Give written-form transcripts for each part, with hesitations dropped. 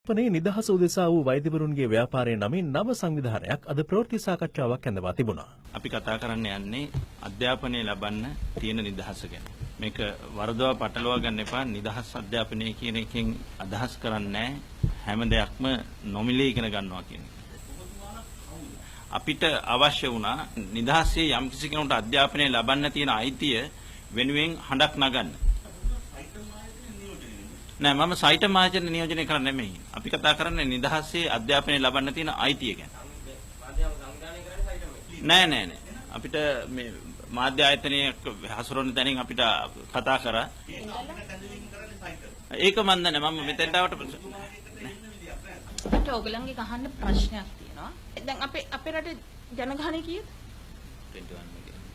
පනේ නිදහස උදෙසා වූ වෛද්‍යවරුන්ගේ ව්‍යාපාරයේ නමින් නව සංවිධානයක් අද ප්‍රවෘත්ති සාකච්ඡාවක් ඇඳවා තිබුණා. අපි කතා කරන්න යන්නේ අධ්‍යාපනය ලබන්න තියෙන නිදහස ගැන. මේක වරදවා පටලවා ගන්න එපා. නිදහස් අධ්‍යාපනය කියන එකෙන් අදහස් කරන්නේ හැම දෙයක්ම නොමිලේ ඉගෙන ගන්නවා කියන එක. අපිට අවශ්‍ය වුණා නිදහසේ යම් කිසි කෙනෙකුට අධ්‍යාපනය ලබන්න තියෙන අයිතිය වෙනුවෙන් හඬක් නගන්න. නෑ මම සයිට මහජන නියෝජනය කරන්නේ නෙමෙයි. අපි කතා කරන්නේ නිදහසේ අධ්‍යාපනය ලබන්න තියෙන අයිතිය ගැන. නෑ. අපිට මේ මාධ්‍ය ආයතනයේ හසුරුවන තැනින් අපිට කතා කරා. ඒක මන් දන්නේ මම මෙතෙන්ට ආවට අපිට ඕගලන්ගේ අහන්න ප්‍රශ්නයක් තියෙනවා. දැන් අපේ රටේ ජනගහනය කීයද?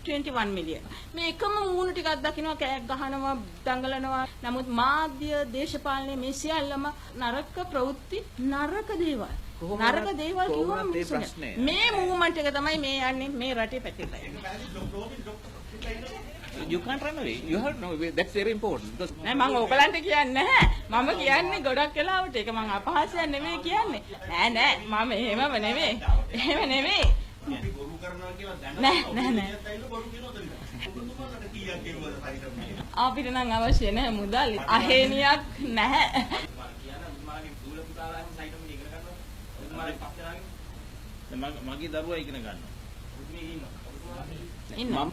21 මිලියන. මේ එකම මූණු ටිකක් දකින්නවා කෑක් ගහනවා දඟලනවා. නමුත් මාධ්‍ය දේශපාලනයේ මේ සියල්ලම නරක ප්‍රවෘත්ති නරක දේවල්. නරක දේවල් කිව්වම මේ මූවමන්ට් එක තමයි මේ යන්නේ මේ රටේ පැතිරලා ඉන්නේ. You can't run away. You have no way. That's very important. Because නෑ මම ඕගලන්ට කියන්නේ නැහැ. මම කියන්නේ ගොඩක් වෙලාවට ඒක මම අපහාසයක් නෙමෙයි කියන්නේ. නෑ මම එහෙමම නෙමෙයි. එහෙම නෙමෙයි. නෑ. අපිට නම් අවශ්‍ය නැහැ මුදල්. අහේනියක් නැහැ. මගේ දරුවා ඉගෙන ගන්නවා. ඉන්නවා.